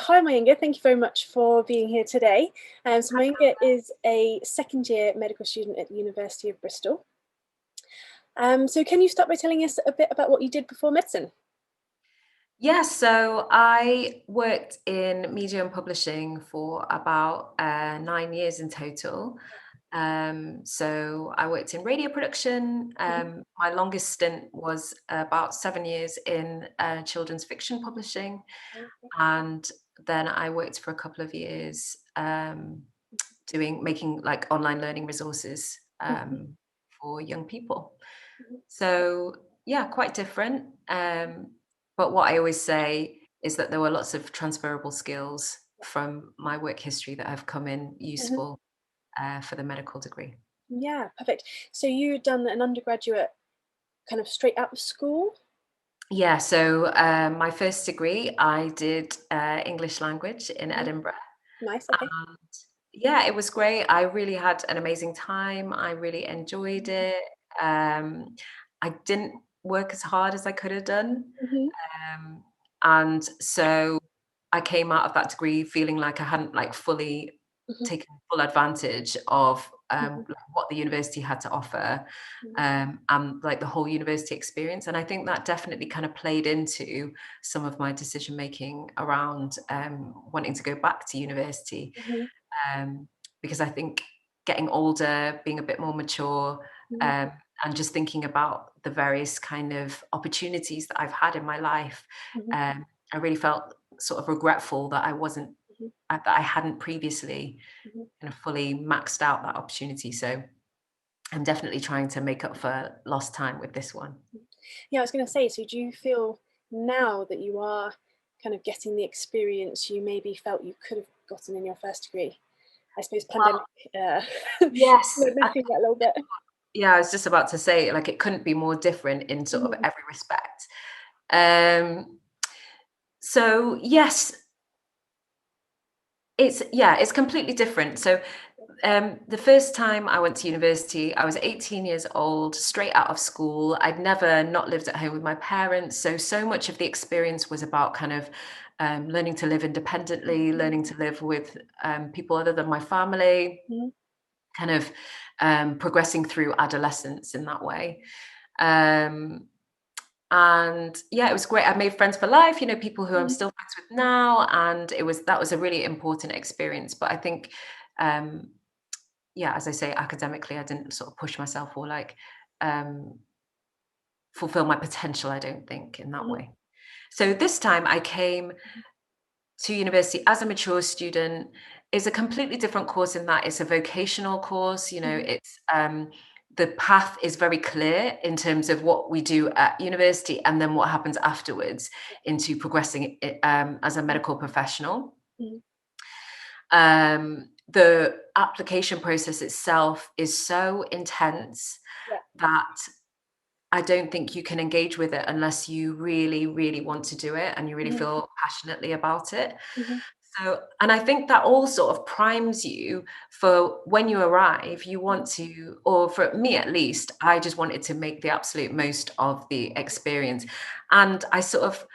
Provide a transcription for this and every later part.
hi Mainga, thank you very much for being here today. So Mainga is a second year medical student at the University of Bristol. So can you start by telling us a bit about what you did before medicine? Yeah, so I worked in media and publishing for about 9 years in total. So I worked in radio production. My longest stint was about 7 years in children's fiction publishing. And then I worked for a couple of years making like online learning resources for young people. So yeah, quite different. But what I always say is that there were lots of transferable skills from my work history that have come in useful for the medical degree. Yeah, perfect. So you'd done an undergraduate kind of straight out of school? Yeah, so my first degree, I did English language in Mhm. Edinburgh. Nice, okay. And yeah, it was great. I really had an amazing time. I really enjoyed it. Um, I didn't work as hard as I could have done. Mhm, Um, and so I came out of that degree feeling like I hadn't like fully mhm, taken full advantage of mhm, like what the university had to offer, mhm, and like the whole university experience. And I think that definitely kind of played into some of my decision making around wanting to go back to university, mhm, um, because I think getting older, being a bit more mature, mhm, um, and just thinking about the various kind of opportunities that I've had in my life, mhm, I really felt sort of regretful that I wasn't mhm, that I hadn't previously mhm. kind of fully maxed out that opportunity. So I'm definitely trying to make up for lost time with this one. Yeah, I was going to say, so do you feel now that you are kind of getting the experience you maybe felt you could have gotten in your first degree? I suppose pandemic Well, uh, yes, messing that a little bit. yeah, I was just about to say, like, it couldn't be more different in sort of Mhm, every respect. Um, so yes, it's completely different. So the first time I went to university, I was 18 years old, straight out of school. I'd never not lived at home with my parents. So much of the experience was about kind of learning to live independently, learning to live with people other than my family, mhm, kind of progressing through adolescence in that way. Um, and yeah, it was great. I made friends for life, people who I'm mhm, still friends with now. And that was a really important experience. But I think um, yeah, as I say, academically, I didn't sort of push myself or like um, fulfill my potential, I don't think, in that mhm, way. So this time I came to university as a mature student. Is a completely different course in that it's a vocational course. mhm, It's the path is very clear in terms of what we do at university and then what happens afterwards into progressing as a medical professional. mhm, The application process itself is so intense yeah, that I don't think you can engage with it unless you really, really want to do it and you really mhm, feel passionately about it. mhm, So, and I think that all sort of primes you for when you arrive, you want to, or for me at least, I just wanted to make the absolute most of the experience. And I sort of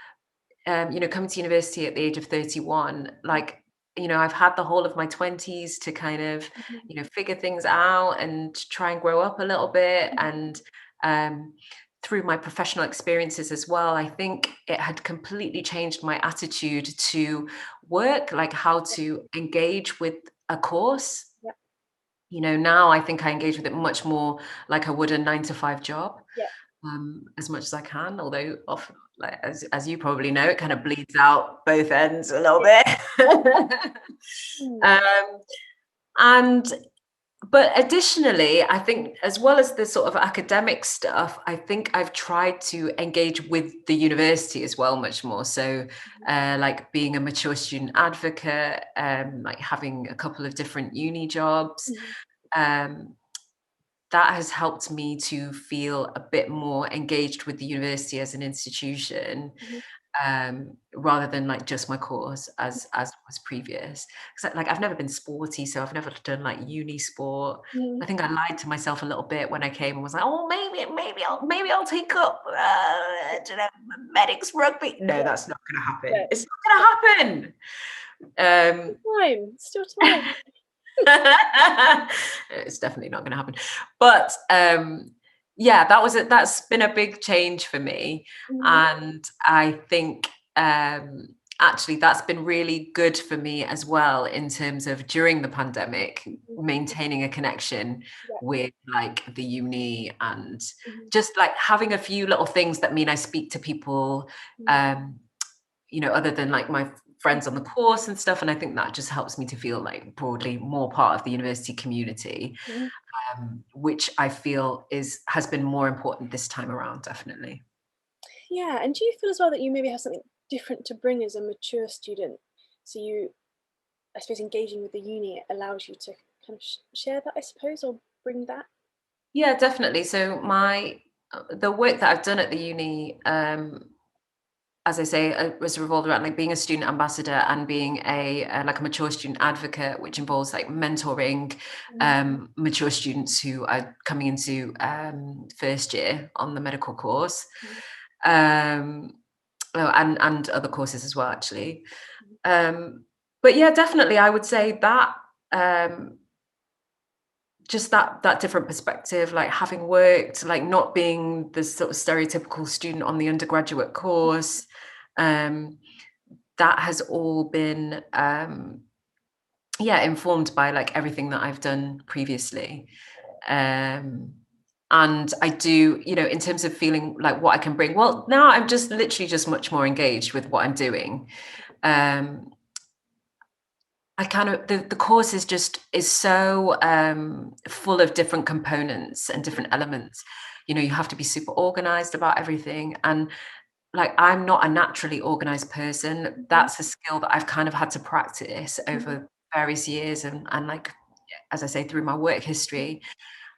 coming to university at the age of 31, like, I've had the whole of my 20s to kind of, mhm, figure things out and try and grow up a little bit. mhm, And um, through my professional experiences as well, I think it had completely changed my attitude to work, like how to engage with a course. yeah, Now I think I engage with it much more like I would a 9 to 5 job, yeah, as much as I can, although often, like, as you probably know, it kind of bleeds out both ends a little yeah, bit. mm, Um, and but additionally, I think as well as the sort of academic stuff, I think I've tried to engage with the university as well, much more. So, mhm, like being a mature student advocate, like having a couple of different uni jobs. mhm, Um, that has helped me to feel a bit more engaged with the university as an institution, mhm, rather than like just my course as was previous. Because like I've never been sporty, so I've never done like uni sport. Mm. I think I lied to myself a little bit when I came and was like, oh, maybe I'll take up you know, medics rugby. No, Yeah. that's not going to happen. Yeah. It's not going to happen. Still time. It's definitely not going to happen. But yeah, that's been a big change for me, Mm-hmm. and I think actually that's been really good for me as well in terms of during the pandemic maintaining a connection Yeah. with like the uni and Mm-hmm. just like having a few little things that mean I speak to people you know, other than like my friends on the course and stuff. And I think that just helps me to feel like broadly more part of the university community, Mm-hmm. which I feel has been more important this time around, definitely. Yeah, and do you feel as well that you maybe have something different to bring as a mature student? So you, I suppose, engaging with the uni allows you to kind of share that, I suppose, or bring that. Yeah, definitely. So the work that I've done at the uni, as I say, was revolved around like being a student ambassador and being a like a mature student advocate, which involves like mentoring mature students who are coming into first year on the medical course, um, and other courses as well, actually. But yeah, definitely, I would say that just that different perspective, like having worked, like not being the sort of stereotypical student on the undergraduate course. That has all been yeah, informed by like everything that I've done previously. And I do, you know, in terms of feeling like what I can bring, well, now I'm just literally just much more engaged with what I'm doing. I kind of the course is so full of different components and different elements. You know, you have to be super organized about everything, and like I'm not a naturally organized person. That's a skill that I've kind of had to practice over various years, and like as I say, through my work history.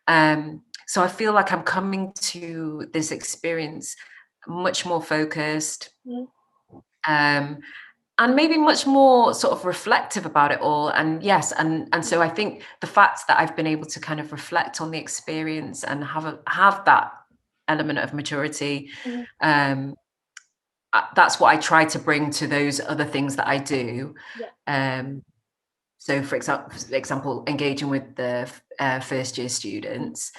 So I feel like I'm coming to this experience much more focused. Um, and maybe much more sort of reflective about it all. And yes, and so I think the fact that I've been able to kind of reflect on the experience and have that element of maturity, that's what I try to bring to those other things that I do. Yeah. So for example, engaging with the first year students.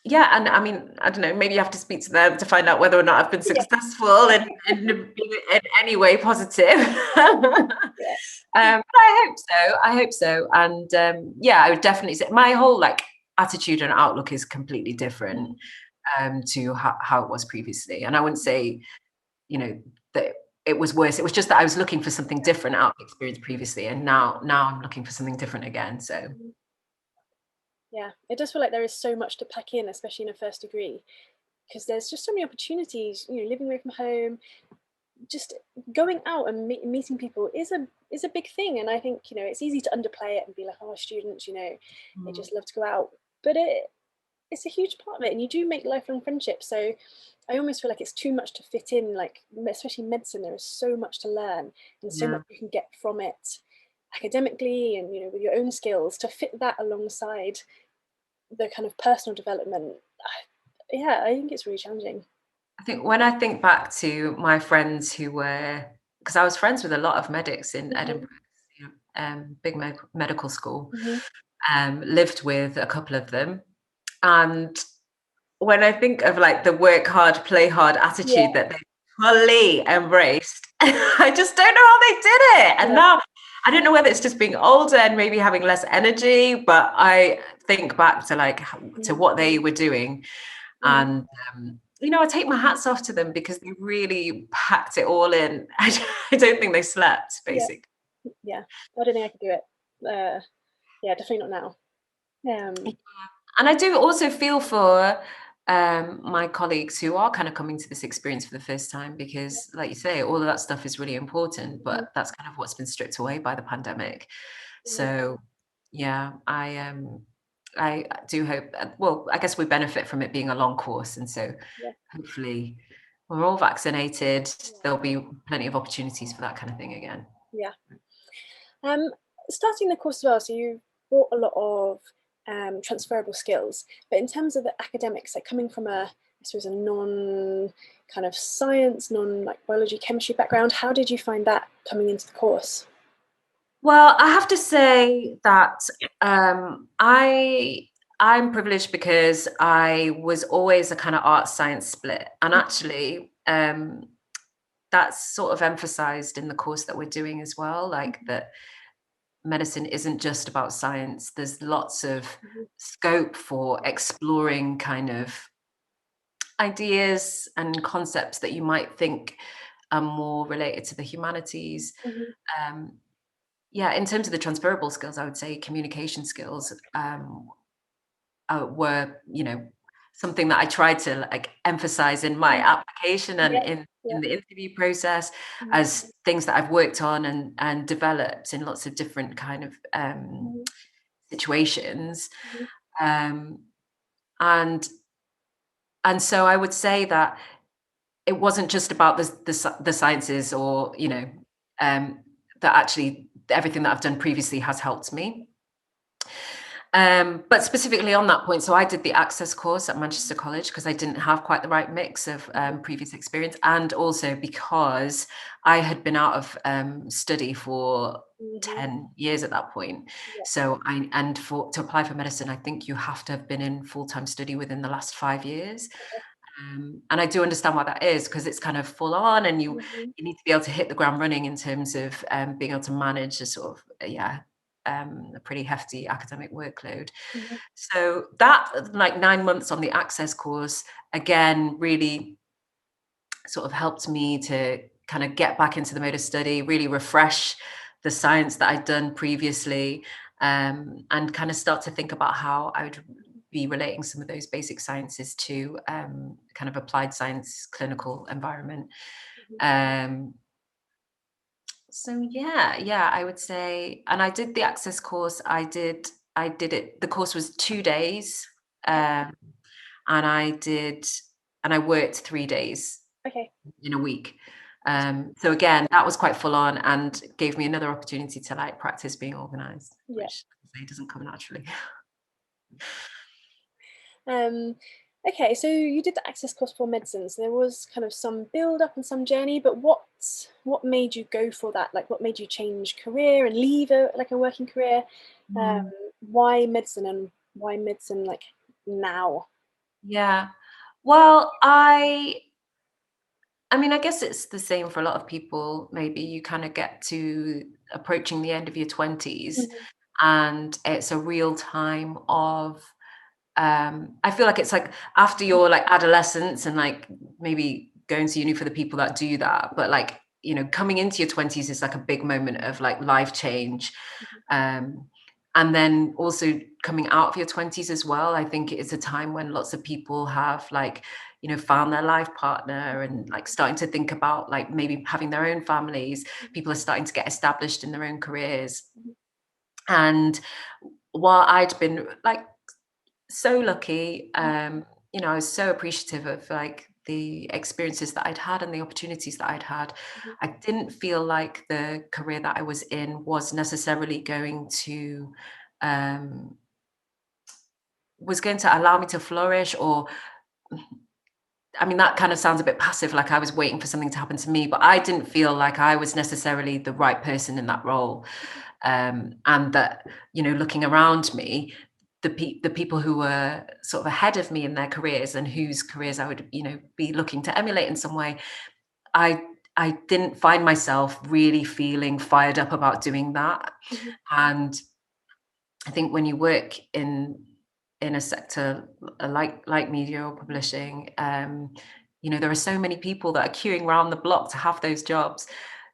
Yeah, and I mean, I don't know, maybe you have to speak to them to find out whether or not I've been Yeah. successful in any way positive. Yeah. But I hope so. I hope so. And yeah, I would definitely say my whole like attitude and outlook is completely different to how it was previously. And I wouldn't say, you know, that it was worse. It was just that I was looking for something different out of the experience previously, and now I'm looking for something different again. So Yeah, it does feel like there is so much to pack in, especially in a first degree, because there's just so many opportunities. You know, living away from home, just going out and meeting people is a big thing. And I think, you know, it's easy to underplay it and be like, oh, students, you know, they just love to go out, but it's a huge part of it, and you do make lifelong friendships. So I almost feel like it's too much to fit in, like especially medicine. There is so much to learn and so yeah. much you can get from it academically, and you know, with your own skills to fit that alongside the kind of personal development. Yeah, I think it's really challenging. I think when I think back to my friends who were, because I was friends with a lot of medics in Edinburgh, you know, big medical school, lived with a couple of them. And when I think of like the work hard, play hard Yeah, attitude that they fully embraced, I just don't know how they did it. And yeah, now I don't know whether it's just being older and maybe having less energy, but I think back to like to what they were doing. And you know, I take my hats off to them because they really packed it all in. I don't think they slept, yeah, basically. yeah. I don't think I could do it. Yeah, definitely not now. And I do also feel for my colleagues who are kind of coming to this experience for the first time, because, like you say, all of that stuff is really important, but that's kind of what's been stripped away by the pandemic. So, yeah, I do hope. Well, I guess we benefit from it being a long course, and so Yeah. hopefully we're all vaccinated, there'll be plenty of opportunities for that kind of thing again. Yeah. Starting the course as well, so you brought a lot of transferable skills, but in terms of the academics, like coming from I suppose a non kind of science, non like biology, chemistry background, how did you find that coming into the course? Well, I have to say that I'm privileged because I was always a kind of art science split, and actually that's sort of emphasized in the course that we're doing as well, like that medicine isn't just about science. There's lots of scope for exploring kind of ideas and concepts that you might think are more related to the humanities. Um, yeah, in terms of the transferable skills, I would say communication skills were, something that I tried to like emphasize in my application and Yeah, in yeah. the interview process as things that I've worked on and developed in lots of different kind of situations. Um, and so I would say that it wasn't just about the sciences or, that actually everything that I've done previously has helped me. But specifically on that point, so I did the Access course at Manchester College because I didn't have quite the right mix of previous experience, and also because I had been out of study for 10 years at that point. So to apply for medicine, I think you have to have been in full-time study within the last 5 years. And I do understand why that is, because it's kind of full on, and you need to be able to hit the ground running in terms of being able to manage a sort of a pretty hefty academic workload. So that like 9 months on the Access course again really sort of helped me to kind of get back into the mode of study, really refresh the science that I'd done previously, and kind of start to think about how I would be relating some of those basic sciences to kind of applied science clinical environment. So yeah, I would say, and I did the Access course. I did it. The course was 2 days, and I worked 3 days in a week. So again, that was quite full on and gave me another opportunity to like practice being organized, which doesn't come naturally. Okay, so you did the Access course for medicine, so there was kind of some build up and some journey, but what made you go for that? Like, what made you change career and leave a working career? Why medicine, and why medicine like now? Yeah, well, I mean, I guess it's the same for a lot of people. Maybe you kind of get to approaching the end of your 20s, and it's a real time of I feel like it's like after your like adolescence and like maybe going to uni for the people that do that, but like, coming into your 20s is like a big moment of like life change. And then also coming out of your 20s as well, I think it is a time when lots of people have like, found their life partner and like starting to think about like maybe having their own families. People are starting to get established in their own careers. And while I'd been like so lucky, I was so appreciative of like the experiences that I'd had and the opportunities that I'd had. I didn't feel like the career that I was in was necessarily going to allow me to flourish, or I mean, that kind of sounds a bit passive, like I was waiting for something to happen to me, but I didn't feel like I was necessarily the right person in that role. And that, looking around me, the people who were sort of ahead of me in their careers and whose careers I would, be looking to emulate in some way, I didn't find myself really feeling fired up about doing that. And I think when you work in a sector like media or publishing, there are so many people that are queuing around the block to have those jobs,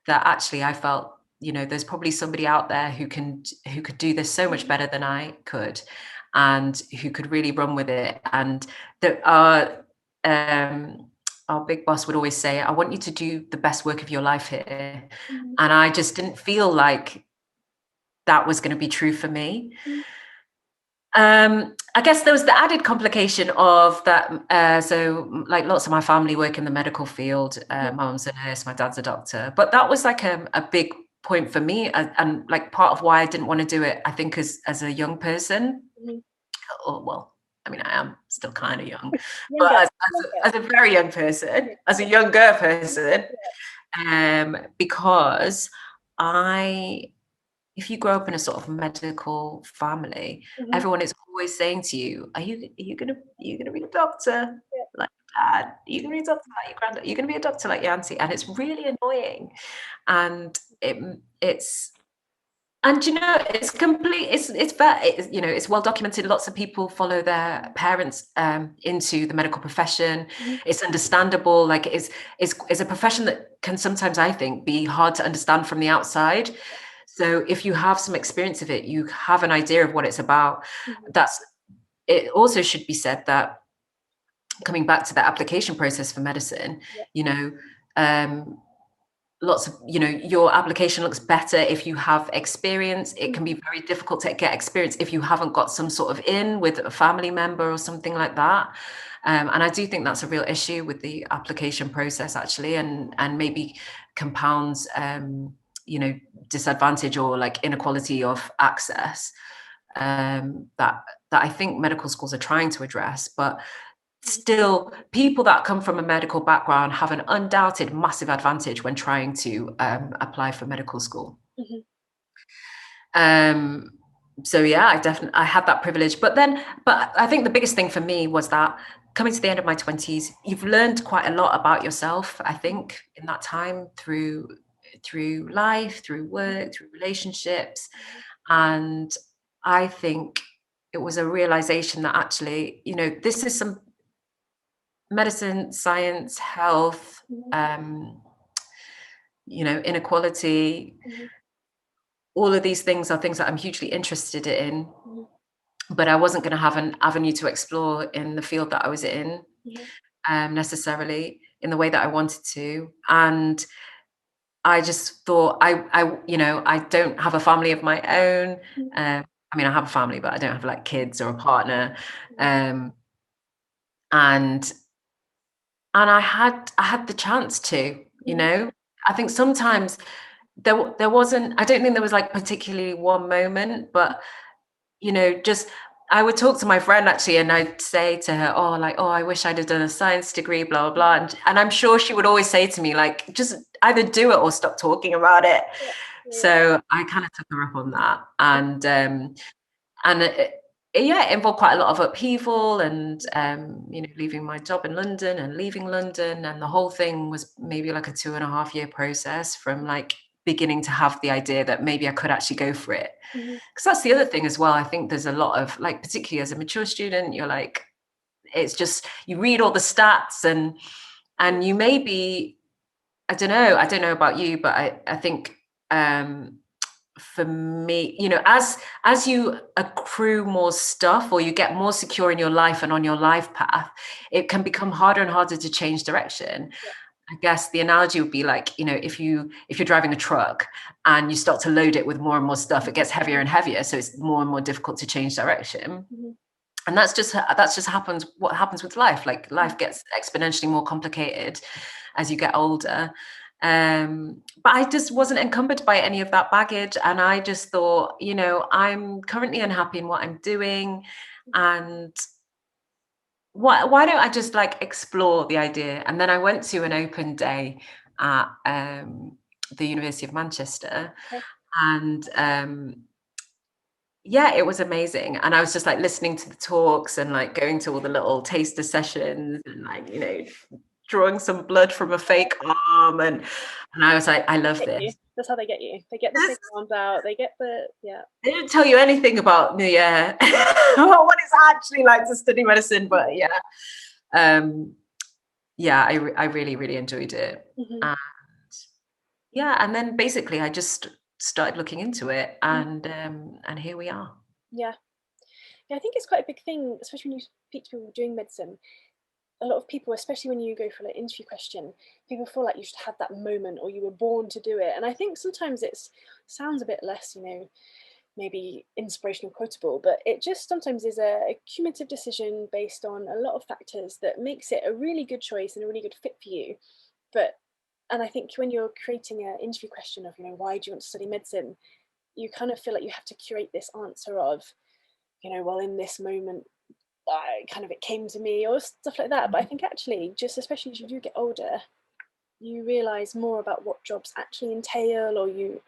that actually I felt, there's probably somebody out there who could do this so much better than I could, and who could really run with it. And that our big boss would always say, I want you to do the best work of your life here. And I just didn't feel like that was going to be true for me. And I guess there was the added complication of that. So, like, lots of my family work in the medical field. My mum's a nurse, my dad's a doctor. But that was like a big point for me, and like part of why I didn't want to do it. I think as a young person, Mhm. or well, I mean, I am still kind of young, but Younger, as a very young person, younger. as a younger person, because I if you grow up in a sort of medical family, Mhm. everyone is always saying to you, are you gonna be a doctor Yeah. like your dad? Are you gonna be a doctor like your granddad? Are you gonna be a doctor like your auntie? And it's really annoying. And it's and it's complete. It's well documented. Lots of people follow their parents into the medical profession. Mhm. It's understandable. Like it's a profession that can sometimes, I think, be hard to understand from the outside. So if you have some experience of it, you have an idea of what it's about. Mhm. That's it. Also should be said that coming back to the application process for medicine, Yeah. you know, um, lots of your application looks better if you have experience. It can be Mhm. very difficult to get experience if you haven't got some sort of in with a family member or something like that. And I do think that's a real issue with the application process, actually, and maybe compounds disadvantage or like inequality of access, that I think medical schools are trying to address. But Mhm. still, people that come from a medical background have an undoubted massive advantage when trying to apply for medical school. Mhm. Um, so yeah, I had that privilege. But I think the biggest thing for me was that coming to the end of my 20s, you've learned quite a lot about yourself, I think, in that time through life, through work, through relationships. And I think it was a realization that actually, this is some medicine, science, health, Mhm. inequality. Mhm. All of these things are things that I'm hugely interested in, Mhm. but I wasn't going to have an avenue to explore in the field that I was in, Mhm. necessarily in the way that I wanted to. And I just thought I don't have a family of my own. Mhm. I mean, I have a family, but I don't have like kids or a partner. Mhm. Um, and and I had the chance to, Mhm. I think sometimes there wasn't, I don't think there was like particularly one moment, but just I would talk to my friend actually, and I'd say to her, oh, like, oh, I wish I'd have done a science degree, blah, blah, blah. And I'm sure she would always say to me, like, just either do it or stop talking about it. Yeah. Yeah. So I kind of took her up on that. And yeah, it involved quite a lot of upheaval and leaving my job in London and leaving London, and the whole thing was maybe like a 2.5 year process from like beginning to have the idea that maybe I could actually go for it. Mhm. Because that's the other thing as well. I think there's a lot of like, particularly as a mature student, you're like, it's just you read all the stats and you may be, I don't know about you, but I think for me, as you accrue more stuff or you get more secure in your life and on your life path, it can become harder and harder to change direction. Yeah. I guess the analogy would be like, if you're driving a truck and you start to load it with more and more stuff, it gets heavier and heavier, so it's more and more difficult to change direction. Mhm. And that's just happens what happens with life. Like Mhm. life gets exponentially more complicated as you get older. But I just wasn't encumbered by any of that baggage, and I just thought, I'm currently unhappy in what I'm doing, and why don't I just like explore the idea? And then I went to an open day at the University of Manchester, Okay. and yeah, it was amazing. And I was just like listening to the talks and like going to all the little taster sessions and like, drawing some blood from a fake arm. And I was like, I love Get you. this. That's how they get you. They get the fake arms out. They get the yeah. They didn't tell you anything about me, yeah, what it's actually like to study medicine, but yeah. Um, yeah, I really, really enjoyed it. Mhm. And yeah, and then basically I just started looking into it, Mhm. and here we are. Yeah. Yeah, I think it's quite a big thing, especially when you speak to people doing medicine. A lot of people, especially when you go for an interview question, people feel like you should have that moment or you were born to do it. And I think sometimes it sounds a bit less, maybe inspirational quotable, but it just sometimes is a cumulative decision based on a lot of factors that makes it a really good choice and a really good fit for you. And I think when you're creating an interview question of, why do you want to study medicine, you kind of feel like you have to curate this answer of, well, in this moment, it came to me or stuff like that. But I think actually, just especially as you do get older, you realize more about what jobs actually entail, or you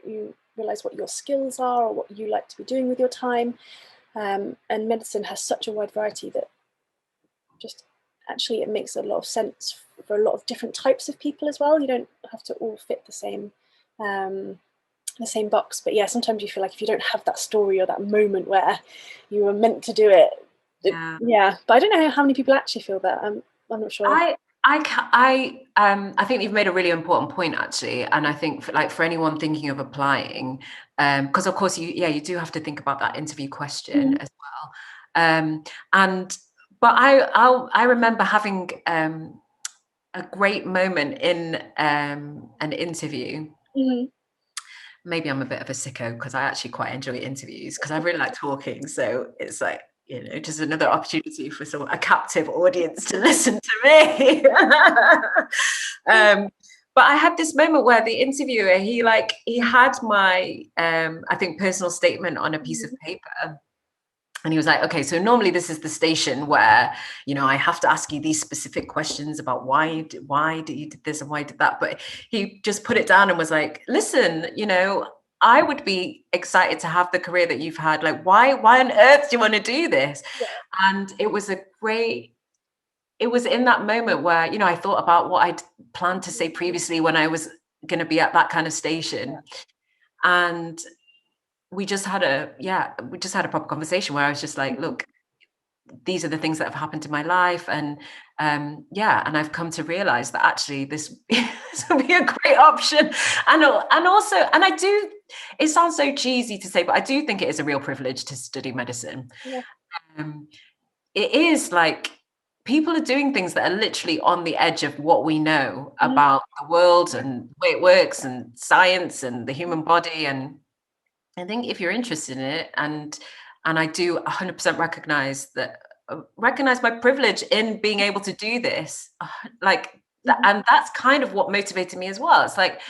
realize what your skills are or what you like to be doing with your time. And medicine has such a wide variety that just actually it makes a lot of sense for a lot of different types of people as well. You don't have to all fit the same box. But yeah, sometimes you feel like if you don't have that story or that moment where you were meant to do it, yeah. But I don't know how many people actually feel that. I'm not sure. I think you've made a really important point, actually, and I think for anyone thinking of applying, because of course you do have to think about that interview question as well. But I remember having a great moment in an interview. Maybe I'm a bit of a sicko because I actually quite enjoy interviews because I really like talking. So it's like, just another opportunity for a captive audience to listen to me. But I had this moment where the interviewer, he had my, I think, personal statement on a piece of paper. And he was like, okay, so normally this is the station where, I have to ask you these specific questions about why did you did this and why did that. But he just put it down and was like, listen, I would be excited to have the career that you've had. Like, why on earth do you want to do this? Yeah. And it was in that moment where, I thought about what I'd planned to say previously when I was going to be at that kind of station. And we just had a proper conversation where I was just like, look, these are the things that have happened to my life. And and I've come to realize that actually this would be a great option. And also, it sounds so cheesy to say, but I do think it is a real privilege to study medicine. Yeah. It is like people are doing things that are literally on the edge of what we know about the world and the way it works and science and the human body. And I think if you're interested in it, and I do 100% recognize my privilege in being able to do this, and that's kind of what motivated me as well. It's like,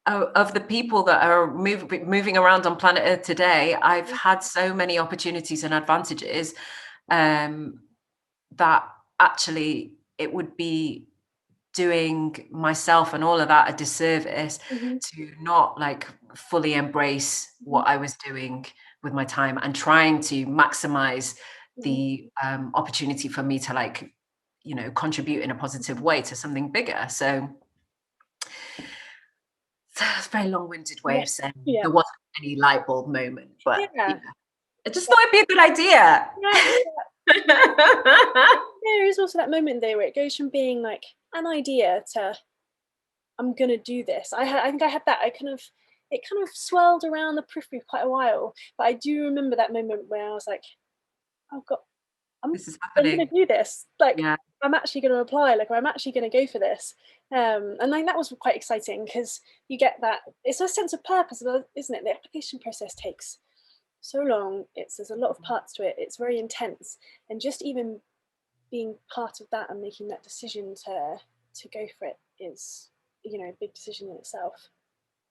of the people that are moving around on planet Earth today, I've had so many opportunities and advantages that actually it would be doing myself and all of that a disservice to not fully embrace what I was doing with my time and trying to maximize the opportunity for me to contribute in a positive way to something bigger. So that's a very long-winded way of saying there wasn't any light bulb moment, but I just thought it'd be a good idea. There is also that moment there where it goes from being like an idea to I'm gonna do this. I think I had that. It kind of swirled around the periphery for quite a while, but I do remember that moment where I was like, oh god, this is happening. I'm gonna do this. I'm actually gonna apply. I'm actually gonna go for this. And that was quite exciting because you get that. It's a sense of purpose, isn't it? The application process takes so long. There's a lot of parts to it. It's very intense, and just even being part of that and making that decision to go for it is, a big decision in itself.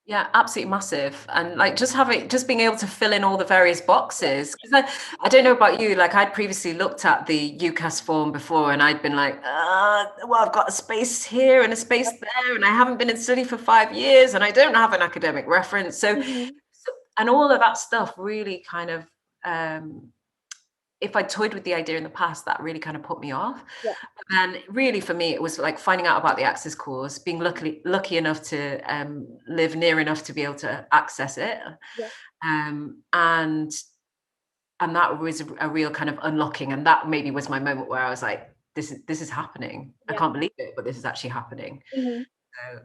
Yeah, absolutely massive. And just being able to fill in all the various boxes. Because I don't know about you, I'd previously looked at the UCAS form before and I'd been like, well, I've got a space here and a space there, and I haven't been in study for 5 years and I don't have an academic reference. So, and all of that stuff really kind of, if I toyed with the idea in the past, that really kind of put me off. Yeah. And really for me, it was finding out about the access course, being lucky enough to live near enough to be able to access it. Yeah. And that was a real kind of unlocking. And that maybe was my moment where I was like, this is happening. I can't believe it, but this is actually happening. So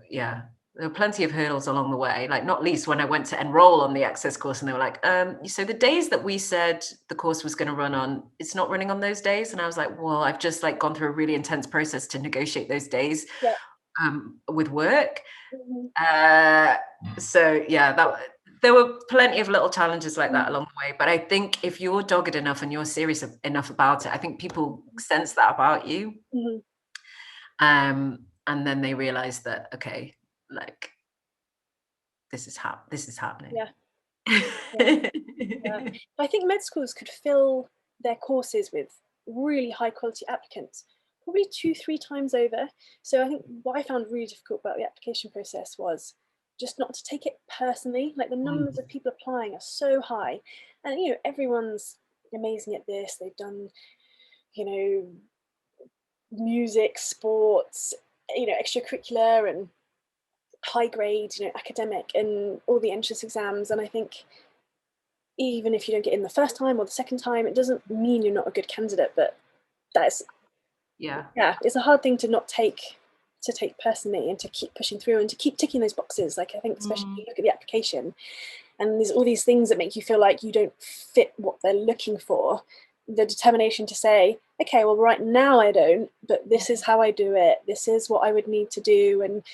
yeah. There were plenty of hurdles along the way, not least when I went to enroll on the access course and they were like, so the days that we said the course was going to run on, it's not running on those days. And I was like, well, I've just gone through a really intense process to negotiate those days. Yeah. with work. Mhm. So yeah, there were plenty of little challenges like that Mhm. along the way. But I think if you're dogged enough and you're serious enough about it, I think people sense that about you. Mhm. And then they realize that, okay, like this is happening. Yeah. Yeah. Yeah. I think med schools could fill their courses with really high quality applicants, probably 2, 3 times over. So I think what I found really difficult about the application process was just not to take it personally. Like the numbers of people applying are so high, and everyone's amazing at this. They've done, you know, music, sports, extracurricular and high grade, academic, and all the entrance exams. And I think even if you don't get in the first time or the second time, it doesn't mean you're not a good candidate. But that's Yeah. yeah, it's a hard thing to not take personally, and to keep pushing through and to keep ticking those boxes. Like I think especially if you look at the application and there's all these things that make you feel like you don't fit what they're looking for. The determination to say, okay, well, right now I don't, but this is how I do it. This is what I would need to do, and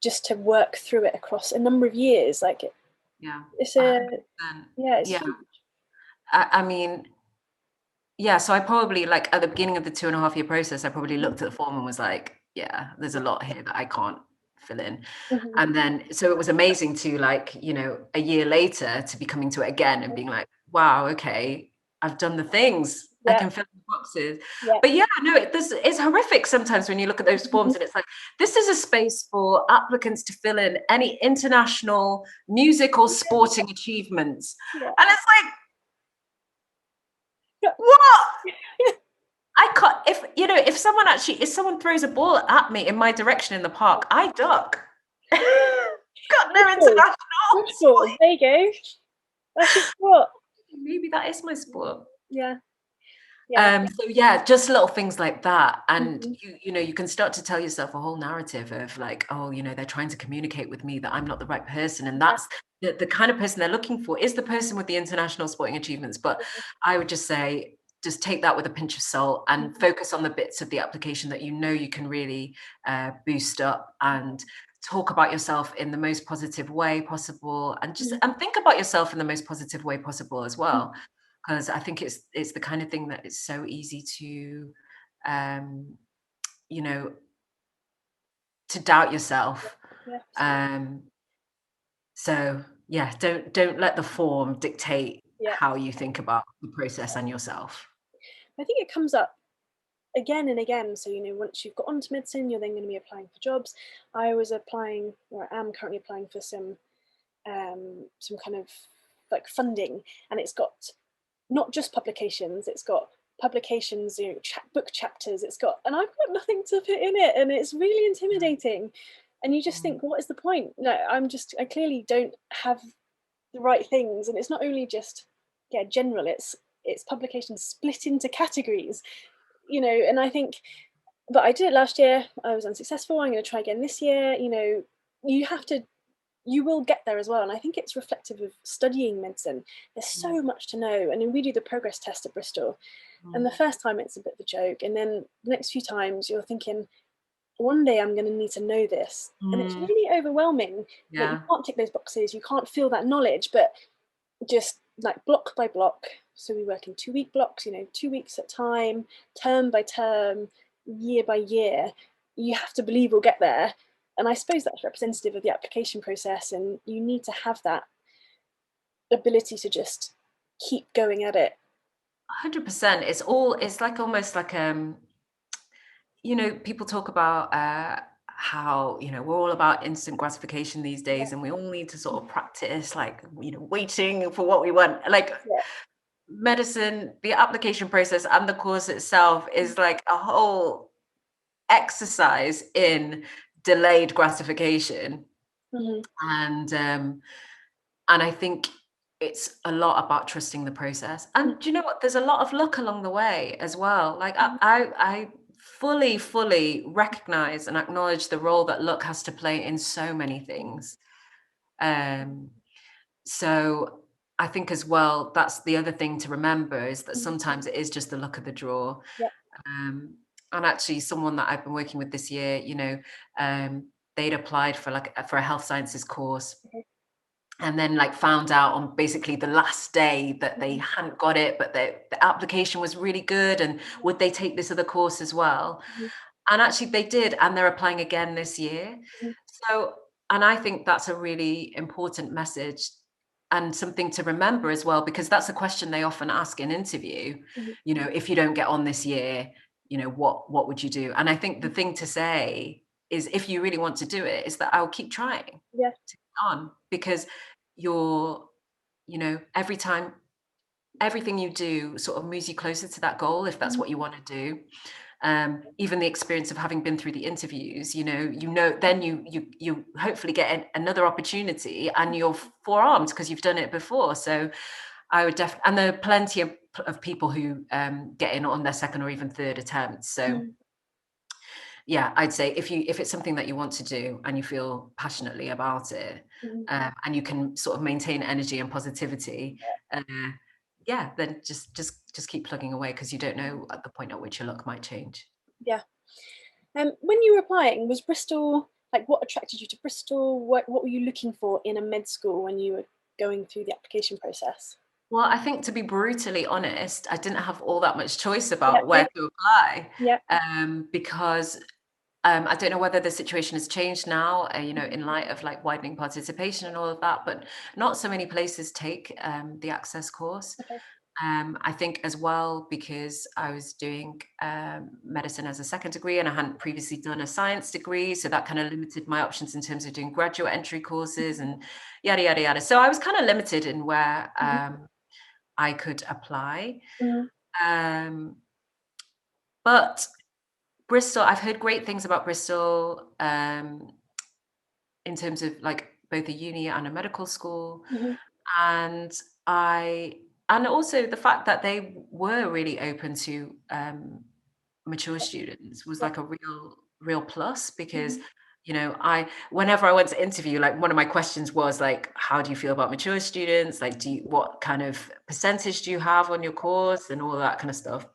just to work through it across a number of years. Like Yeah. it's a 100%. yeah, it's Yeah. huge. I mean, yeah, so I probably, like, at the beginning of the 2.5-year process, I probably looked at the form and was like, "Yeah, there's a lot here that I can't fill in." Mhm. And then so it was amazing to, like, a year later to be coming to it again and being like, "Wow, okay, I've done the things. I Yeah, can fill the boxes." yeah. But yeah, no, it's horrific sometimes when you look at those forms and it's like, this is a space for applicants to fill in any international music or sporting achievements. Yeah. And it's like, Yeah. what? I can't, if someone throws a ball at me in my direction in the park, I duck. Got no Football. international Football. sport. There you go. That's your sport. Maybe that is my sport. Yeah. Yeah. So yeah, just little things like that. And Mhm. you can start to tell yourself a whole narrative of like, oh, they're trying to communicate with me that I'm not the right person. And Yeah. that's the kind of person they're looking for is the person with the international sporting achievements. But I would just say, just take that with a pinch of salt and Mhm. focus on the bits of the application that you can really boost up, and talk about yourself in the most positive way possible, and Mhm. think about yourself in the most positive way possible as Mhm. well, because I think it's the kind of thing that is so easy to, um, you know, to doubt yourself. Yeah. Um, so yeah, don't let the form dictate Yeah. how you think about the process and yourself. I think it comes up again and again. So, once you've got onto medicine, you're then going to be applying for jobs. I was applying, or I am currently applying for some kind of like funding, and it's got not just publications, it's got publications, book chapters, and I've got nothing to put in it, and it's really intimidating. And you just Mm, think, what is the point? No, I clearly don't have the right things. And it's not only just, yeah, general, it's publications split into categories, and I think, but I did it last year, I was unsuccessful, I'm going to try again this year. You have to, you will get there as well. And I think it's reflective of studying medicine. There's mm, so much to know. And then we do the progress test at Bristol. And mm, the first time it's a bit of a joke. And then the next few times you're thinking, one day I'm going to need to know this. And it's mm, really overwhelming that you yeah. can't tick those boxes, you can't feel that knowledge, but just like block by block. So we work in 2 week blocks, 2 weeks at a time, term by term, year by year. You have to believe we'll get there. And I suppose that's representative of the application process. And you need to have that ability to just keep going at it. 100%. It's like almost like, people talk about how, we're all about instant gratification these Yeah, days, and we all need to sort of practice, like, waiting for what we want. Like, yeah. medicine, the application process and the course itself is like a whole exercise in delayed gratification. Mm-hmm. And I think it's a lot about trusting the process. And do you know what? There's a lot of luck along the way as well. Like, I fully recognize and acknowledge the role that luck has to play in so many things. Um, so I think as well, that's the other thing to remember, is that Mm-hmm. sometimes it is just the luck of the draw. Yeah. Um, And actually, someone that I've been working with this year, they'd applied for for a health sciences course, Okay. and then like found out on basically the last day that they Mhm. hadn't got it, but the application was really good, and Yeah. would they take this other course as well? Mhm. And actually they did, and they're applying again this year. Mhm. So, and I think that's a really important message and something to remember as well, because that's a question they often ask in interview. Mhm. If you don't get on this year, what would you do? And I think the Mhm. thing to say is, if you really want to do it, is that I'll keep trying Yeah. to get on, because you're, every time, everything you do sort of moves you closer to that goal, if that's Mhm. what you want to do. Even the experience of having been through the interviews, then you hopefully get another opportunity, and you're forearmed because you've done it before. So I would definitely, and there are plenty of people who get in on their second or even third attempts. So Mhm. yeah, I'd say if it's something that you want to do and you feel passionately about it, Mhm. and you can sort of maintain energy and positivity, uh, yeah, then just keep plugging away, because you don't know at the point at which your luck might change. Yeah. When you were applying, was Bristol, like, what attracted you to Bristol? What were you looking for in a med school when you were going through the application process? Well, I think, to be brutally honest, I didn't have all that much choice Yeah. about Yeah. where to apply, Yeah. because I don't know whether the situation has changed now, Mhm. in light of like widening participation and all of that, but not so many places take the access course. Okay. I think as well, because I was doing medicine as a second degree, and I hadn't previously done a science degree. So that kind of limited my options in terms of doing graduate entry courses and yada, yada, yada. So I was kind of limited in where Mhm. I could apply. Mhm. Um, but Bristol, I've heard great things about Bristol, in terms of like both a uni and a medical school. Mhm. And I, and also the fact that they were really open to mature students was Yeah. like a real plus, because Mhm. I, whenever I went to interview, like one of my questions was like, how do you feel about mature students? Like, what kind of percentage do you have on your course, and all that kind of stuff.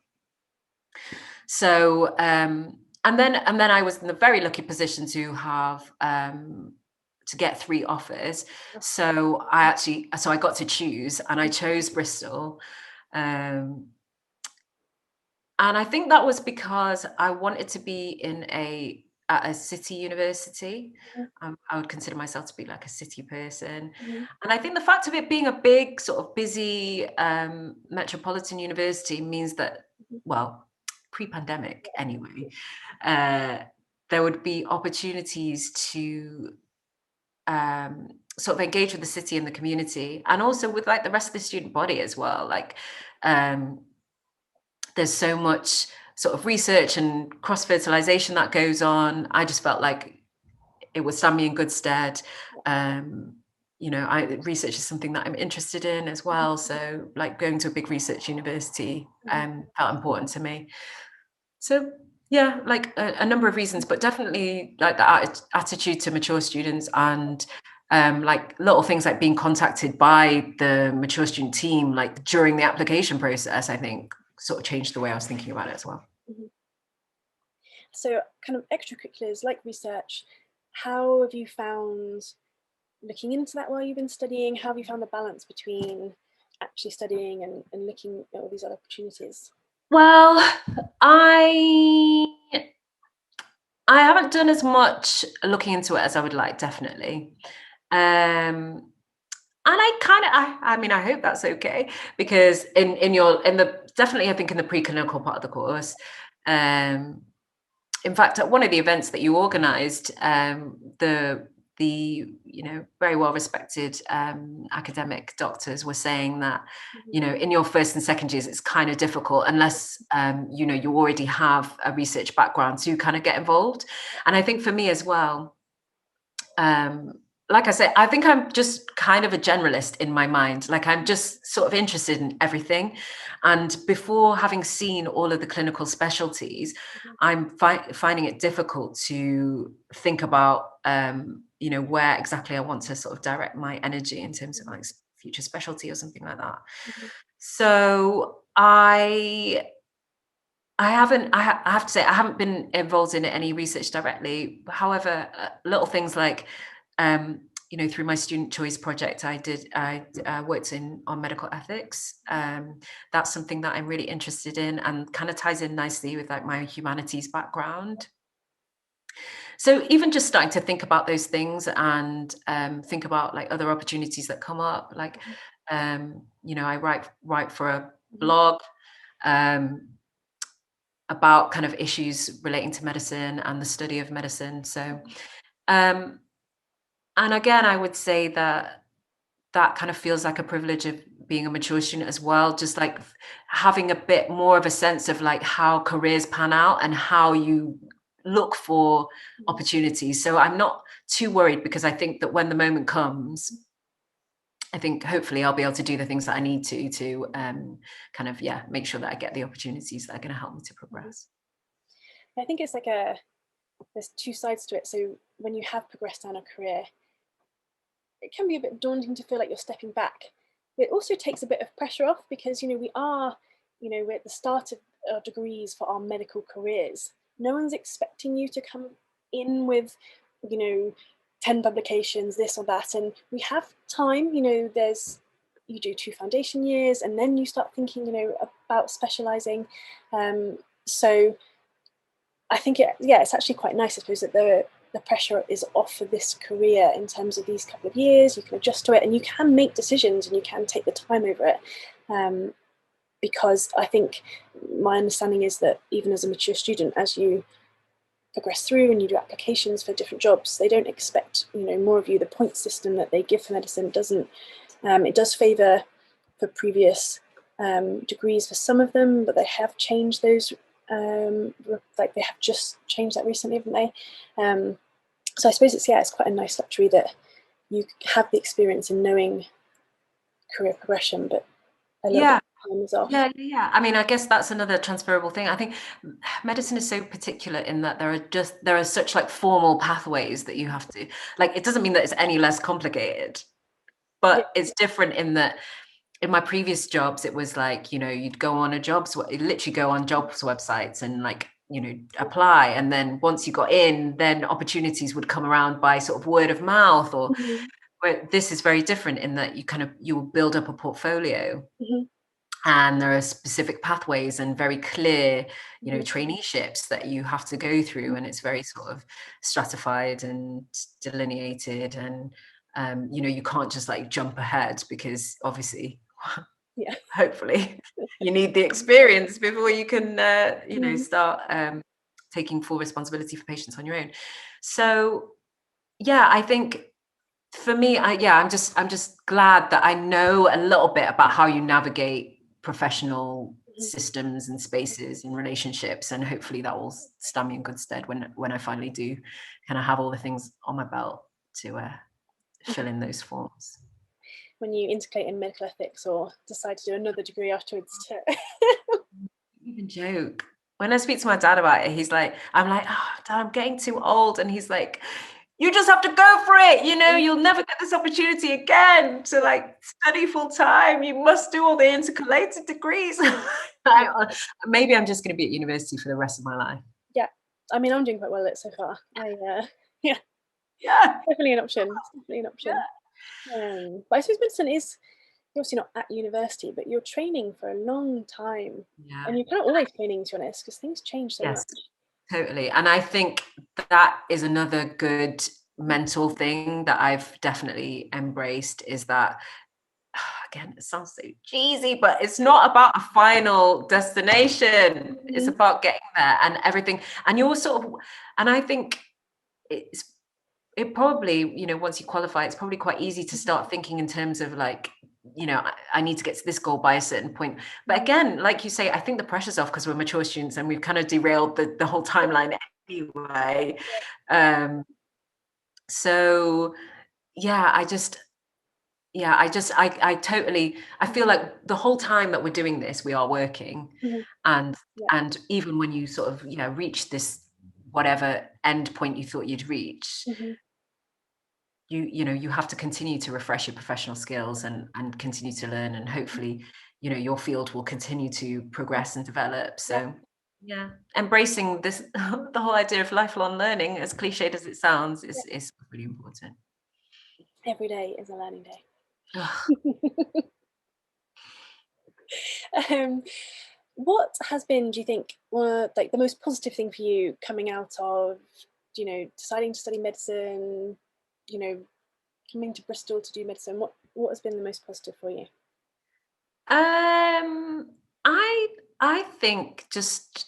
So and then I was in the very lucky position to have to get 3 offers. So I got to choose, and I chose Bristol. Um, and I think that was because I wanted to be at a city university. Mhm. I would consider myself to be like a city person. Mhm. And I think the fact of it being a big, sort of busy metropolitan university means that, Mhm. well, pre-pandemic anyway, uh, there would be opportunities to sort of engage with the city and the community, and also with like the rest of the student body as well. Like, um, there's so much sort of research and cross fertilization that goes on. I just felt like it would stand me in good stead. Um, research is something that I'm interested in as well. So, like, going to a big research university Mhm. felt important to me. So, yeah, like a number of reasons, but definitely like the attitude to mature students, and like little things like being contacted by the mature student team, like during the application process, I think sort of changed the way I was thinking about it as well. Mhm. So, kind of extracurriculars like research, how have you found looking into that while you've been studying? How have you found the balance between actually studying and looking at all these other opportunities? Well, I I haven't done as much looking into it as I would like, definitely. And I mean, I hope that's okay, because in the definitely, I think, in the preclinical part of the course, um, in fact, at one of the events that you organised, the very well respected academic doctors were saying that, Mhm. in your first and second years, it's kind of difficult unless you already have a research background to kind of get involved. And I think for me as well, um, like I said, I think I'm just kind of a generalist in my mind. Like, I'm just sort of interested in everything. And before having seen all of the clinical specialties, Mhm. I'm finding it difficult to think about, where exactly I want to sort of direct my energy in terms of Mhm. like future specialty or something like that. Mhm. So I have to say, I haven't been involved in any research directly. However, little things like, through my student choice project, I worked on medical ethics. That's something that I'm really interested in and kind of ties in nicely with like my humanities background. So even just starting to think about those things and think about like other opportunities that come up, like, I write for a blog. Um, about kind of issues relating to medicine and the study of medicine. So, um, and again, I would say that that kind of feels like a privilege of being a mature student as well, just like having a bit more of a sense of like how careers pan out and how you look for opportunities. So I'm not too worried because I think that when the moment comes, I think hopefully I'll be able to do the things that I need to kind of, make sure that I get the opportunities that are going to help me to progress. I think it's like there's two sides to it. So when you have progressed down a career, it can be a bit daunting to feel like you're stepping back. But it also takes a bit of pressure off because, we're at the start of our degrees for our medical careers. No one's expecting you to come in with, 10 publications, this or that. And we have time, you do 2 foundation years and then you start thinking, about specializing. So I think it's actually quite nice, I suppose, that the pressure is off for this career in terms of these couple of years. You can adjust to it and you can make decisions and you can take the time over it. Because I think my understanding is that even as a mature student, as you progress through and you do applications for different jobs, they don't expect more of you. The point system that they give for medicine doesn't. It does favour for previous degrees for some of them, but they have changed those. Like they have just changed that recently, haven't they? So I suppose it's quite a nice luxury that you have the experience in knowing career progression, but a little bit of time is off. Yeah. I mean, I guess that's another transferable thing. I think medicine is so particular in that there are such like formal pathways that you have to, like, it doesn't mean that it's any less complicated, but it's different in that in my previous jobs, it was like, you'd go on literally go on jobs websites and like, apply. And then once you got in, then opportunities would come around by sort of word of mouth or, but this is very different in that you will build up a portfolio. And there are specific pathways and very clear, traineeships that you have to go through. And it's very sort of stratified and delineated. And, you can't just like jump ahead because obviously, hopefully you need the experience before you can, start taking full responsibility for patients on your own. So, I think for me, I'm just glad that I know a little bit about how you navigate professional systems and spaces and relationships, and hopefully that will stand me in good stead when I finally do kind of have all the things on my belt to fill in those forms. When you integrate in medical ethics or decide to do another degree afterwards too. Even joke. When I speak to my dad about it, I'm like, oh, Dad, I'm getting too old. And he's like, you just have to go for it. You'll never get this opportunity again to like study full time. You must do all the intercalated degrees. Maybe I'm just going to be at university for the rest of my life. Yeah. I mean, I'm doing quite well at it so far. Yeah. Definitely an option. But I suppose medicine is, you're obviously not at university, but you're training for a long time. Yeah. And you're kind of always training, to be honest, because things change so much. Totally. And I think that is another good mental thing that I've definitely embraced is that, again, it sounds so cheesy, but it's not about a final destination. It's about getting there and everything. And you're sort of, and I think it probably, once you qualify, it's probably quite easy to start thinking in terms of like, I need to get to this goal by a certain point. But again, like you say, I think the pressure's off because we're mature students and we've kind of derailed the whole timeline anyway. So I feel like the whole time that we're doing this, we are working. And even when you sort of, reach this, whatever end point you thought you'd reach, you have to continue to refresh your professional skills and continue to learn, and hopefully your field will continue to progress and develop. So Yeah, embracing this the whole idea of lifelong learning, as cliched as it sounds, is really important. Every day is a learning day. Ugh. um, what has been, do you think, like the most positive thing for you coming out of, deciding to study medicine, coming to Bristol to do medicine? What has been the most positive for you? Um, I I think just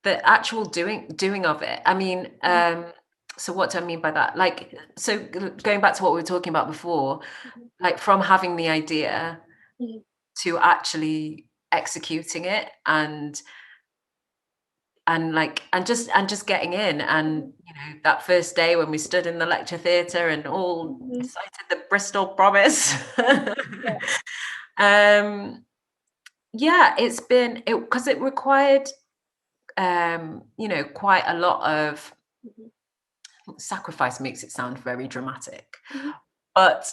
the actual doing of it. I mean, Mhm, so what do I mean by that? Like, so going back to what we were talking about before, mhm, like from having the idea mhm, to actually executing it, and just getting in, and mhm, that first day when we stood in the lecture theatre and all mhm. recited the Bristol promise. Yeah. um yeah, it's been it because it required quite a lot of Mhm, sacrifice. Makes it sound very dramatic, mhm, but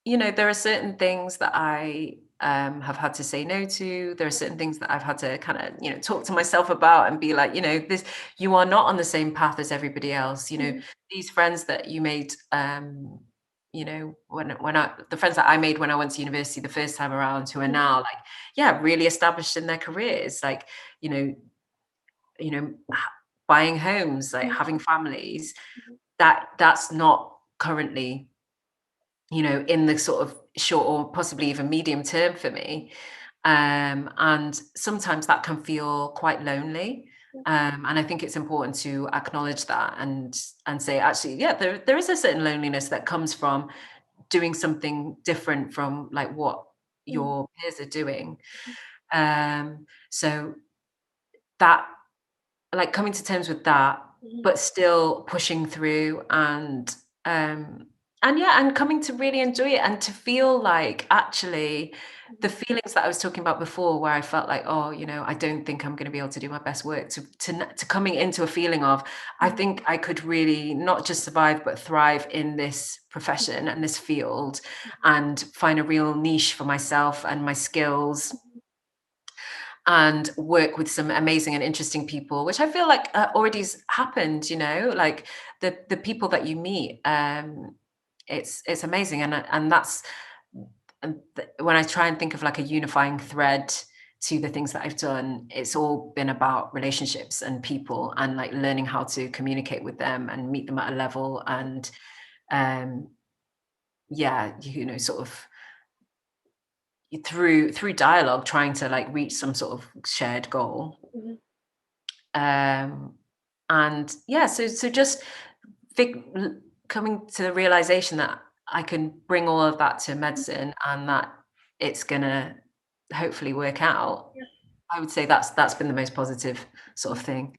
there are certain things that I have had to say no to. There are certain things that I've had to kind of talk to myself about and be like, this, you are not on the same path as everybody else. mhm, These friends that you made, when the friends that I made when I went to university the first time around, who are mhm, now like, yeah, really established in their careers, like, you know you know buying homes, like mhm, having families, mhm, that's not currently in the sort of short or possibly even medium term for me. And sometimes that can feel quite lonely. mhm, And I think it's important to acknowledge that, and say, actually, yeah, there is a certain loneliness that comes from doing something different from like what mhm, your peers are doing. So that, like, coming to terms with that, mhm, but still pushing through, um and yeah, and coming to really enjoy it, and to feel like actually the mhm, feelings that I was talking about before, where I felt like, oh, I don't think I'm going to be able to do my best work, to coming into a feeling of, I mhm, think I could really not just survive but thrive in this profession and this field, and find a real niche for myself and my skills, mhm, and work with some amazing and interesting people, which I feel like already's happened. Like the people that you meet, it's amazing, and that's when I try and think of like a unifying thread to the things that I've done, it's all been about relationships and people, and like learning how to communicate with them and meet them at a level, and um yeah, sort of through dialogue, trying to like reach some sort of shared goal. mhm, um and yeah, so just fig- coming to the realization that I can bring all of that to mhm. medicine, and that it's gonna hopefully work out. Yeah. I would say that's been the most positive sort of thing.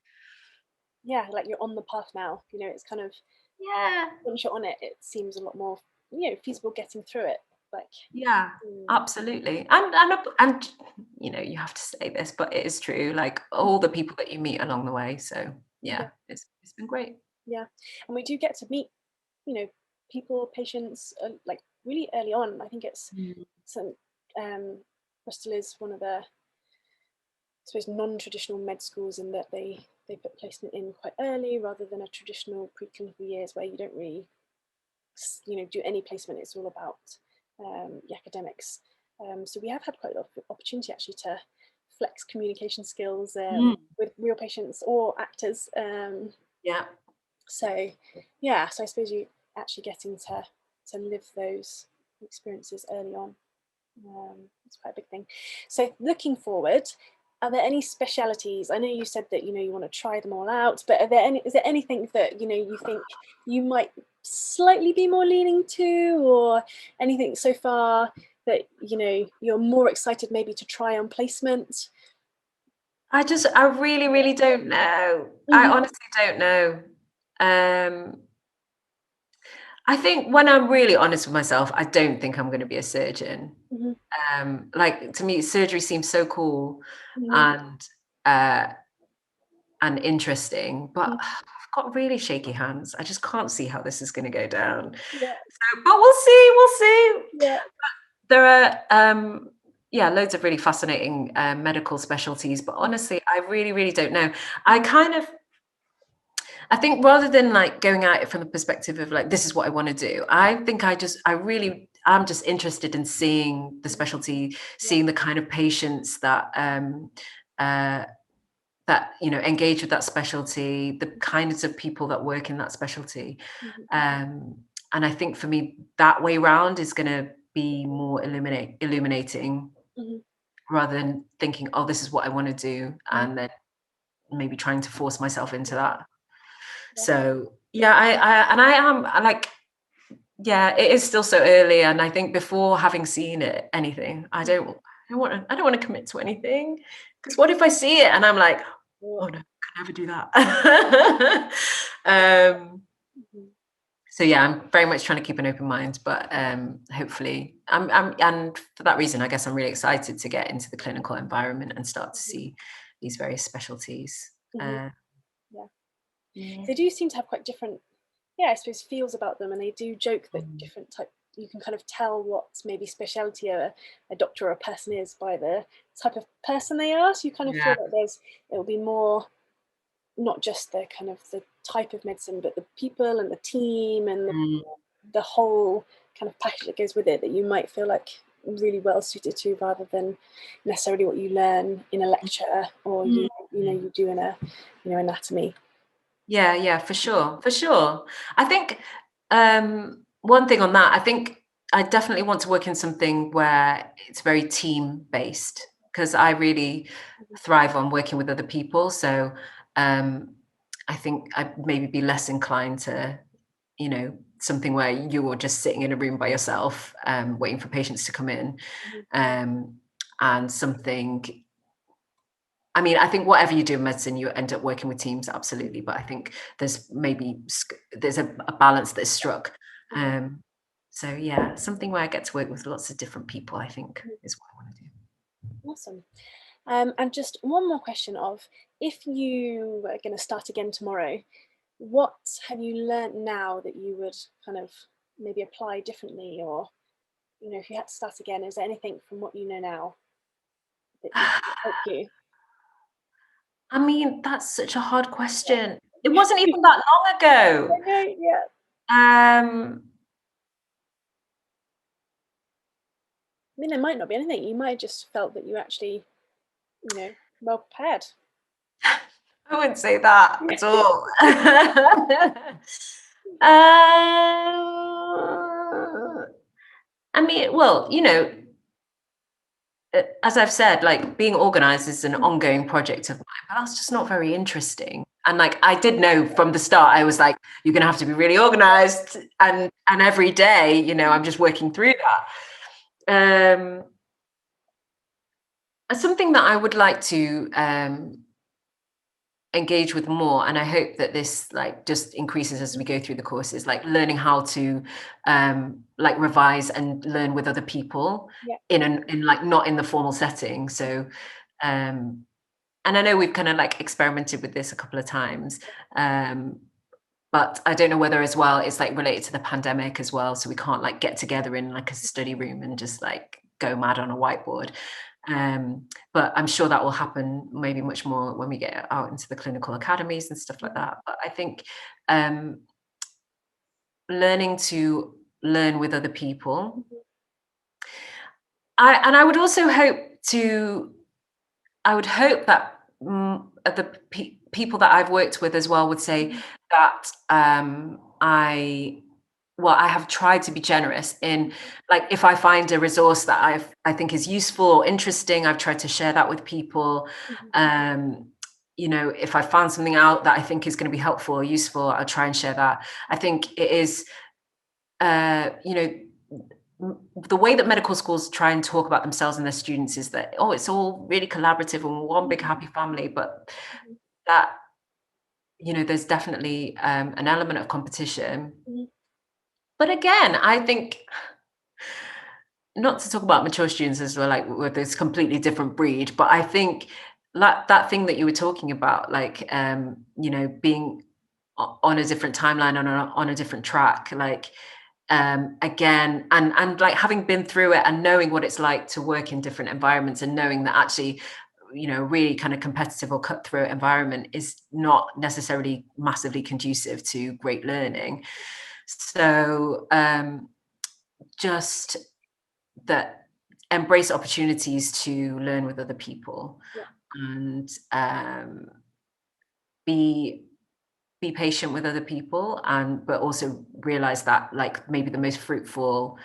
Yeah, like you're on the path now. It's kind of, Yeah, once you're on it, it seems a lot more, feasible getting through it. Like, yeah, mm, absolutely. And you have to say this, but it is true, like all the people that you meet along the way. So yeah, yeah, it's been great. yeah, and we do get to meet, you know, people, patients, like really early on. I think it's Mm. some. Bristol is one of the, I suppose, non-traditional med schools in that they put placement in quite early rather than a traditional preclinical years where you don't really do any placement. It's all about the academics. So we have had quite a lot of opportunity actually to flex communication skills Mm. with real patients or actors. Yeah. So yeah, so I suppose you actually getting to live those experiences early on. It's quite a big thing. So looking forward, are there any specialities? I know you said that you want to try them all out, but is there anything that you think you might slightly be more leaning to, or anything so far that you're more excited maybe to try on placement? I really, really don't know. I Hmm. honestly don't know. Um, I think, when I'm really honest with myself, I don't think I'm going to be a surgeon. Hmm. Like, to me, surgery seems so cool Hmm. and uh, and interesting, but I've got really shaky hands. I just can't see how this is going to go down. Yeah, So, but we'll see. We'll see. yeah. There are. yeah, loads of really fascinating medical specialties, but honestly, I really, really don't know. I think rather than like going at it from the perspective of like, this is what I want to do, I think I'm just interested in seeing the specialty, Yeah. seeing the kind of patients that, uh, engage with that specialty, the kinds of people that work in that specialty. Mhm. Um, and I think for me, that way round is going to be more illuminating Mhm. rather than thinking, oh, this is what I want to do, Mhm. and then maybe trying to force myself into that. Yeah. So yeah, I like, yeah, it is still so early, and I think before having seen anything, I don't want to commit to anything, because what if I see it and I'm like, Yeah. oh no, I could never do that. um, Mhm. so yeah, I'm very much trying to keep an open mind, but hopefully, and for that reason, I guess I'm really excited to get into the clinical environment and start to Mhm. see these various specialties. Mhm. Yeah. Yeah. They do seem to have quite different, yeah, I suppose, feels about them, and they do joke that Mm. different type. You can kind of tell what maybe speciality a doctor or a person is by the type of person they are. So you kind of feel Yeah. that it'll be more not just the kind of the type of medicine, but the people and the team and Mm. the whole kind of package that goes with it that you might feel like really well suited to, rather than necessarily what you learn in a lecture or you do in a anatomy. Yeah, for sure, for sure. I think one thing on that, I think I definitely want to work in something where it's very team based, because I really thrive on working with other people. So um, I think I'd maybe be less inclined to, something where you're just sitting in a room by yourself, waiting for patients to come in, Mhm. um, and something. I mean, I think whatever you do in medicine, you end up working with teams, absolutely. But I think there's a balance that's struck. Mhm. Um, so yeah, something where I get to work with lots of different people, I think, Mhm. is what I want to do. Awesome. And just one more question of, if you were going to start again tomorrow, what have you learnt now that you would kind of maybe apply differently? Or, if you had to start again, is there anything from what you know now that you think would help you? I mean, that's such a hard question. It wasn't even that long ago. Okay, yeah. Um, I mean, there might not be anything. You might have just felt that you actually, well prepared. I wouldn't say that at all. I mean, well, as I've said, like, being organized is an ongoing project of mine, but that's just not very interesting. And like, I did know from the start, I was like, you're gonna have to be really organized, and every day, I'm just working through that. Something that I would like to engage with more, and I hope that this like just increases as we go through the courses, like learning how to like revise and learn with other people Yeah. in like not in the formal setting. So um and I know we've kind of like experimented with this a couple of times, but I don't know whether as well it's like related to the pandemic as well, so we can't like get together in like a study room and just like go mad on a whiteboard. But I'm sure that will happen maybe much more when we get out into the clinical academies and stuff like that. But I think um, learning to learn with other people. I would also I would hope that people that I've worked with as well would say that I have tried to be generous in, like, if I find a resource that I think is useful or interesting, I've tried to share that with people. Mhm. Um, if I found something out that I think is going to be helpful or useful, I'll try and share that. I think it is, the way that medical schools try and talk about themselves and their students is that, oh, it's all really collaborative and one big happy family, but that, there's definitely an element of competition. Mhm. But again, I think, not to talk about mature students as well, like with this completely different breed, but I think that thing that you were talking about, like, being on a different timeline, on a different track, like, again, and like having been through it and knowing what it's like to work in different environments, and knowing that actually, you know, really kind of competitive or cutthroat environment is not necessarily massively conducive to great learning. So just that, embrace opportunities to learn with other people, Yeah. and be patient with other people, and but also realize that like maybe the most fruitful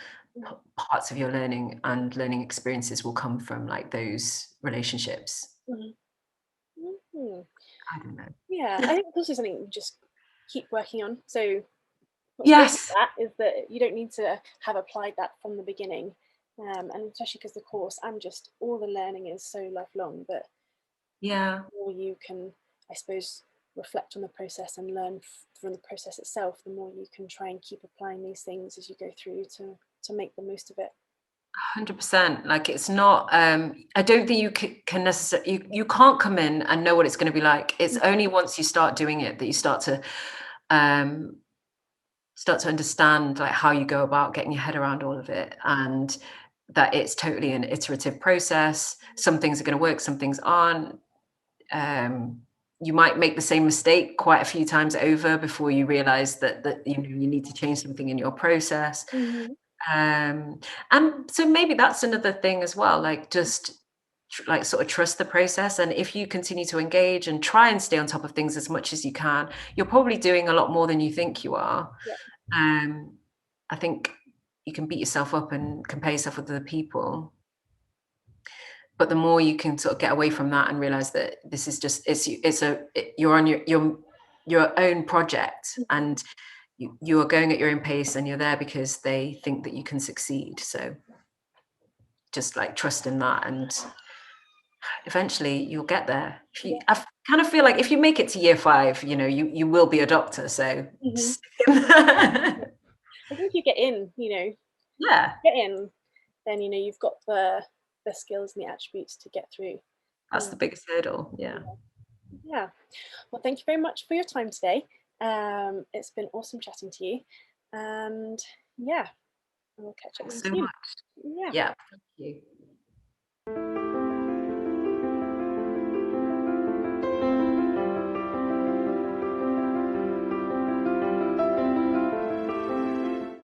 parts of your learning and learning experiences will come from like those relationships. Mhm. Mhm. I don't know. Yeah, I think it's also something you just keep working on. So what's great about Yes. that is that you don't need to have applied that from the beginning, and especially because the course and just all the learning is so lifelong that Yeah. the more you can, I suppose, reflect on the process and learn from the process itself, the more you can try and keep applying these things as you go through to make the most of it. 100%. Like it's not, I don't think you can necessarily, you can't come in and know what it's going to be like. It's only once you start doing it that you um start to understand like how you go about getting your head around all of it, and that it's totally an iterative process. Some things are going to work, some things aren't. um you might make the same mistake quite a few times over before you realize that you know you need to change something in your process. Mm-hmm. And so maybe that's another thing as well, like just like sort of trust the process, and if you continue to engage and try and stay on top of things as much as you can, you're probably doing a lot more than you think you are. Yeah. um, I think you can beat yourself up and compare yourself with other people, but the more you can sort of get away from that and realize that this is just you're on your own project, Mhm. and you are going at your own pace, and you're there because they think that you can succeed. So just like trust in that, and eventually you'll get there. If you, Yeah. I kind of feel like if you make it to year 5, you know, you will be a doctor. So Hmm. stick in there. I think if you get in, Yeah, get in, then you've got the skills and the attributes to get through. that's the biggest hurdle. Yeah. Yeah. Well, thank you very much for your time today. It's been awesome chatting to you, and yeah, we'll catch up with Thanks you so soon. much. Yeah. Yeah. Thank you.